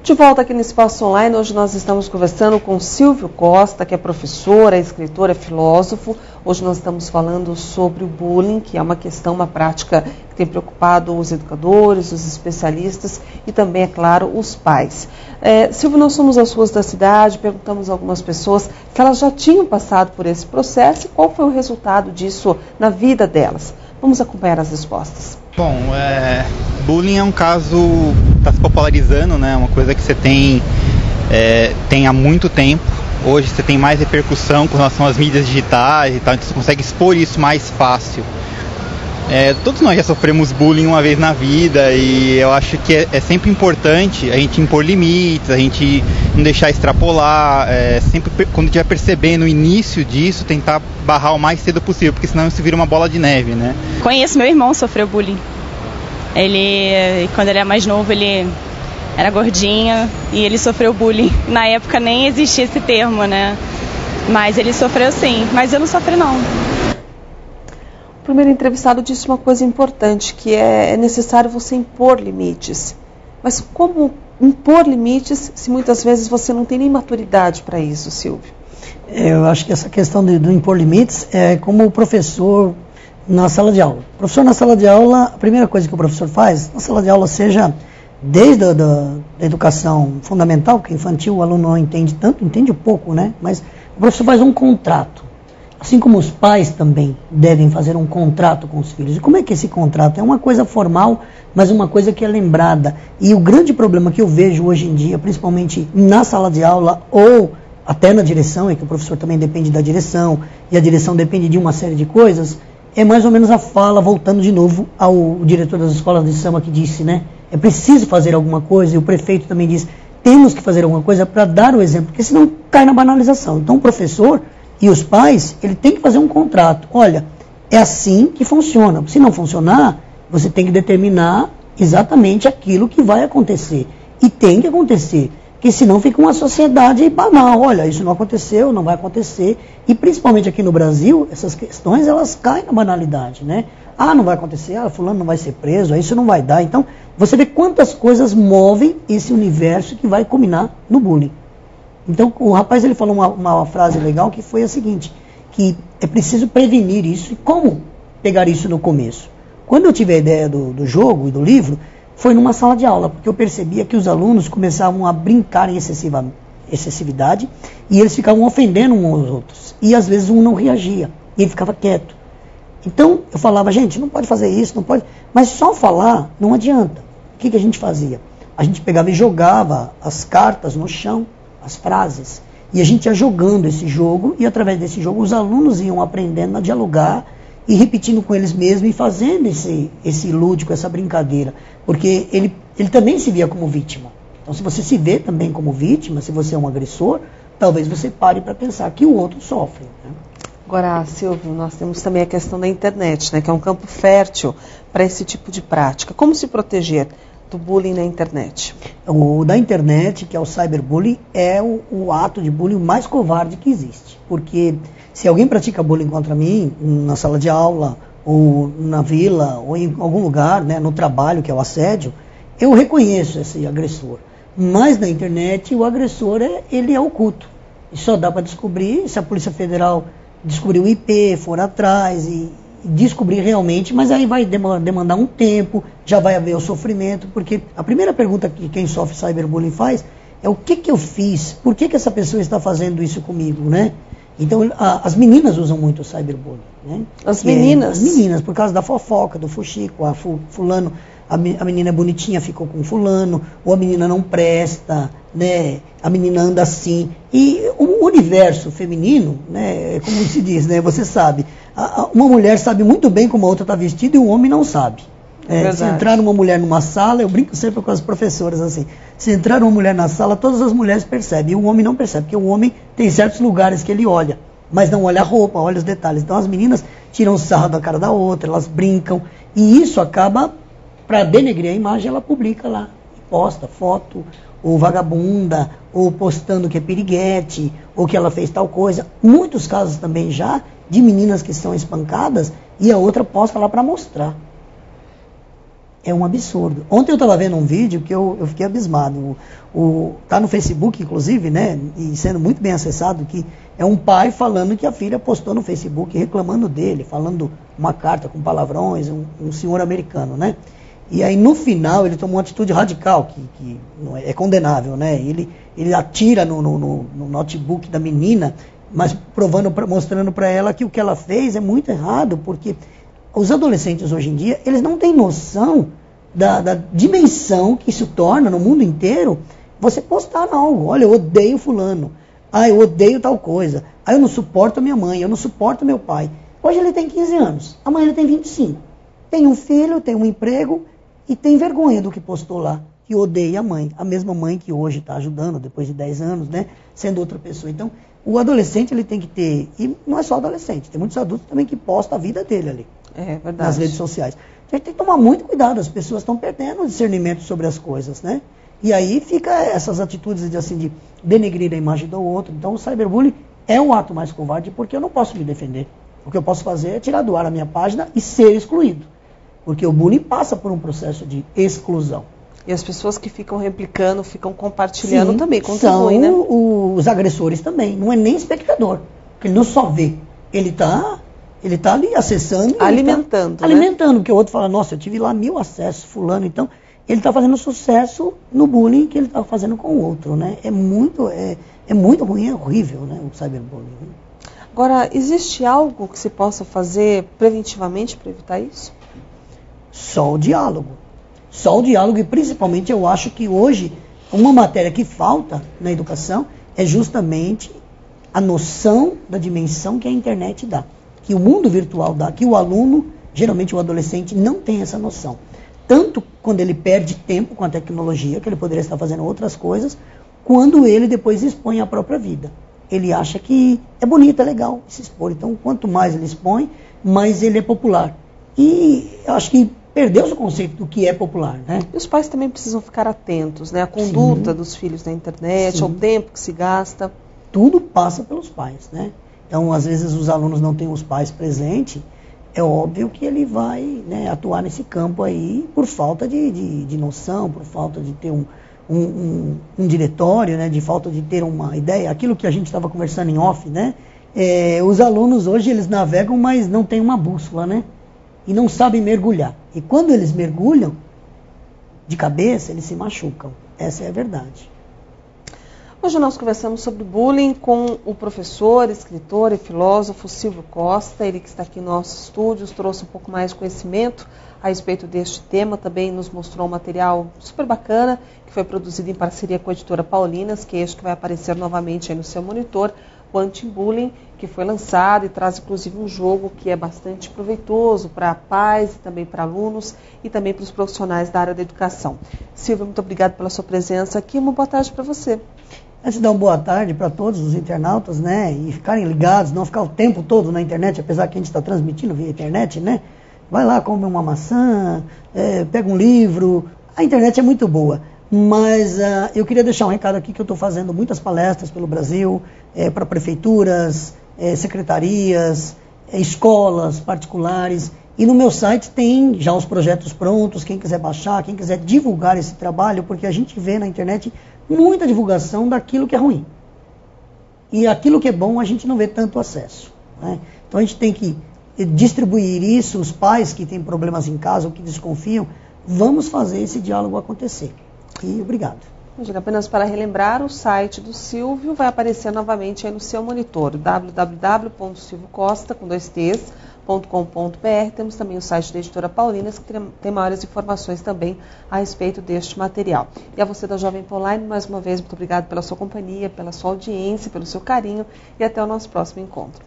De volta aqui no Espaço Online, hoje nós estamos conversando com Silvio Costa, que é professor, é escritor, é filósofo. Hoje nós estamos falando sobre o bullying, que é uma questão, uma prática que tem preocupado os educadores, os especialistas e também, é claro, os pais. Silvio, nós fomos às ruas da cidade, perguntamos a algumas pessoas se elas já tinham passado por esse processo e qual foi o resultado disso na vida delas. Vamos acompanhar as respostas. Bom, bullying é um caso que está se popularizando, né? Uma coisa que você tem há muito tempo. Hoje você tem mais repercussão com relação às mídias digitais e tal, então você consegue expor isso mais fácil. Todos nós já sofremos bullying uma vez na vida e eu acho que é sempre importante a gente impor limites, a gente não deixar extrapolar, sempre quando estiver percebendo o início disso, tentar barrar o mais cedo possível, porque senão isso vira uma bola de neve, né? Conheço, meu irmão sofreu bullying. Quando ele era mais novo, ele era gordinho e ele sofreu bullying. Na época nem existia esse termo, né? Mas ele sofreu sim, mas eu não sofri não. O primeiro entrevistado disse uma coisa importante, que é necessário você impor limites. Mas como impor limites se muitas vezes você não tem nem maturidade para isso, Silvio? Eu acho que essa questão do impor limites é como o professor na sala de aula. O professor na sala de aula, a primeira coisa que o professor faz, na sala de aula, seja desde a educação fundamental, que infantil o aluno não entende tanto, entende pouco, né? Mas o professor faz um contrato. Assim como os pais também devem fazer um contrato com os filhos. E como é que esse contrato? É uma coisa formal, mas uma coisa que é lembrada. E o grande problema que eu vejo hoje em dia, principalmente na sala de aula ou até na direção, é que o professor também depende da direção, e a direção depende de uma série de coisas, é mais ou menos a fala, voltando de novo ao diretor das escolas de samba que disse, né? É preciso fazer alguma coisa, e o prefeito também disse, temos que fazer alguma coisa para dar o exemplo, porque senão cai na banalização. Então o professor e os pais, ele tem que fazer um contrato. Olha, é assim que funciona. Se não funcionar, você tem que determinar exatamente aquilo que vai acontecer. E tem que acontecer. Porque senão fica uma sociedade banal. Olha, isso não aconteceu, não vai acontecer. E principalmente aqui no Brasil, essas questões, elas caem na banalidade, né? Não vai acontecer, fulano não vai ser preso, isso não vai dar. Então, você vê quantas coisas movem esse universo que vai culminar no bullying. Então, o rapaz ele falou uma frase legal que foi a seguinte, que é preciso prevenir isso. E como pegar isso no começo? Quando eu tive a ideia do jogo e do livro, foi numa sala de aula, porque eu percebia que os alunos começavam a brincar em excessividade e eles ficavam ofendendo uns aos outros. E às vezes um não reagia, e ele ficava quieto. Então, eu falava, gente, não pode fazer isso, não pode... Mas só falar não adianta. O que a gente fazia? A gente pegava e jogava as cartas no chão, as frases, e a gente ia jogando esse jogo, e através desse jogo os alunos iam aprendendo a dialogar e repetindo com eles mesmos e fazendo esse lúdico, essa brincadeira, porque ele também se via como vítima. Então, se você se vê também como vítima, se você é um agressor, talvez você pare para pensar que o outro sofre, né? Agora, Silvio, nós temos também a questão da internet, né, que é um campo fértil para esse tipo de prática. Como se proteger do bullying na internet? O da internet, que é o cyberbullying, é o ato de bullying mais covarde que existe. Porque se alguém pratica bullying contra mim, na sala de aula, ou na vila, ou em algum lugar, né, no trabalho, que é o assédio, eu reconheço esse agressor. Mas na internet, o agressor ele é oculto. E só dá para descobrir se a Polícia Federal descobrir o IP, for atrás e descobrir realmente, mas aí vai demandar um tempo, já vai haver o sofrimento, porque a primeira pergunta que quem sofre cyberbullying faz é o que eu fiz, por que essa pessoa está fazendo isso comigo, né? Então, as meninas usam muito o cyberbullying, né? As meninas? As meninas, por causa da fofoca, do fuxico, fulano, a menina é bonitinha, ficou com fulano, ou a menina não presta, né? A menina anda assim. E o universo feminino, né? Como se diz, né? Você sabe, uma mulher sabe muito bem como a outra está vestida e o homem não sabe. Se entrar uma mulher numa sala, eu brinco sempre com as professoras assim, se entrar uma mulher na sala, todas as mulheres percebem, e o homem não percebe, porque o homem tem certos lugares que ele olha, mas não olha a roupa, olha os detalhes. Então as meninas tiram sarro da cara da outra, elas brincam, e isso acaba, para denegrir a imagem, ela publica lá, posta foto, ou vagabunda, ou postando que é piriguete, ou que ela fez tal coisa. Muitos casos também já de meninas que são espancadas, e a outra posta lá para mostrar. É um absurdo. Ontem eu estava vendo um vídeo que eu fiquei abismado. Tá no Facebook, inclusive, né? E sendo muito bem acessado, que é um pai falando que a filha postou no Facebook reclamando dele, falando uma carta com palavrões, um senhor americano, né? E aí no final ele tomou uma atitude radical, que é condenável, né? Ele atira no notebook da menina, mas mostrando para ela que o que ela fez é muito errado, porque os adolescentes hoje em dia, eles não têm noção da dimensão que isso torna no mundo inteiro você postar algo. Olha, eu odeio fulano. Ah, eu odeio tal coisa. Ah, eu não suporto a minha mãe, eu não suporto meu pai. Hoje ele tem 15 anos, amanhã ele tem 25. Tem um filho, tem um emprego e tem vergonha do que postou lá, que odeia a mãe. A mesma mãe que hoje está ajudando, depois de 10 anos, né, sendo outra pessoa. Então, o adolescente ele tem que ter, e não é só adolescente, tem muitos adultos também que postam a vida dele ali. É verdade. Nas redes sociais. A gente tem que tomar muito cuidado, as pessoas estão perdendo o discernimento sobre as coisas, né? E aí fica essas atitudes de denegrir a imagem do outro. Então o cyberbullying é o ato mais covarde, porque eu não posso me defender. O que eu posso fazer é tirar do ar a minha página e ser excluído. Porque o bullying passa por um processo de exclusão. E as pessoas que ficam replicando, ficam compartilhando também, contribuem, né? Os agressores também, não é nem espectador, porque ele não só vê, ele está ali acessando. Alimentando, né? Alimentando, porque o outro fala, nossa, eu tive lá 1000 acessos, fulano, então ele está fazendo sucesso no bullying que ele está fazendo com o outro, né? É muito ruim, é horrível, né, o cyberbullying. Agora, existe algo que se possa fazer preventivamente para evitar isso? Só o diálogo. Só o diálogo, e principalmente eu acho que hoje uma matéria que falta na educação é justamente a noção da dimensão que a internet dá, que o mundo virtual dá, que o aluno, geralmente o adolescente, não tem essa noção. Tanto quando ele perde tempo com a tecnologia, que ele poderia estar fazendo outras coisas, quando ele depois expõe a própria vida. Ele acha que é bonito, é legal se expor. Então, quanto mais ele expõe, mais ele é popular. E eu acho que perdeu-se o conceito do que é popular, né? E os pais também precisam ficar atentos, né? A conduta dos filhos na internet, ao tempo que se gasta. Tudo passa pelos pais, né? Então, às vezes, os alunos não têm os pais presentes, é óbvio que ele vai, né, atuar nesse campo aí por falta de noção, por falta de ter um diretório, né, de falta de ter uma ideia. Aquilo que a gente estava conversando em off, né? Os alunos hoje, eles navegam, mas não tem uma bússola, né? E não sabem mergulhar. E quando eles mergulham, de cabeça, eles se machucam. Essa é a verdade. Hoje nós conversamos sobre bullying com o professor, escritor e filósofo Silvio Costa. Ele que está aqui em nossos estúdios, trouxe um pouco mais de conhecimento a respeito deste tema. Também nos mostrou um material super bacana, que foi produzido em parceria com a editora Paulinas, que é este que vai aparecer novamente aí no seu monitor, o Anti-Bullying, que foi lançado e traz inclusive um jogo que é bastante proveitoso para pais e também para alunos e também para os profissionais da área da educação. Silvio, muito obrigado pela sua presença aqui. Uma boa tarde para você. Antes de dar uma boa tarde para todos os internautas, né, e ficarem ligados, não ficar o tempo todo na internet, apesar que a gente está transmitindo via internet, né, vai lá, come uma maçã, pega um livro, a internet é muito boa, mas eu queria deixar um recado aqui que eu estou fazendo muitas palestras pelo Brasil, para prefeituras, secretarias, escolas particulares, e no meu site tem já os projetos prontos, quem quiser baixar, quem quiser divulgar esse trabalho, porque a gente vê na internet muita divulgação daquilo que é ruim. E aquilo que é bom a gente não vê tanto acesso, né? Então a gente tem que distribuir isso, os pais que têm problemas em casa ou que desconfiam, vamos fazer esse diálogo acontecer. E obrigado. Imagina, apenas para relembrar, o site do Silvio vai aparecer novamente aí no seu monitor, www.silviocosta.com.br. Temos também o site da editora Paulinas, que tem maiores informações também a respeito deste material. E a você da Jovem Pan Online, mais uma vez, muito obrigado pela sua companhia, pela sua audiência, pelo seu carinho e até o nosso próximo encontro.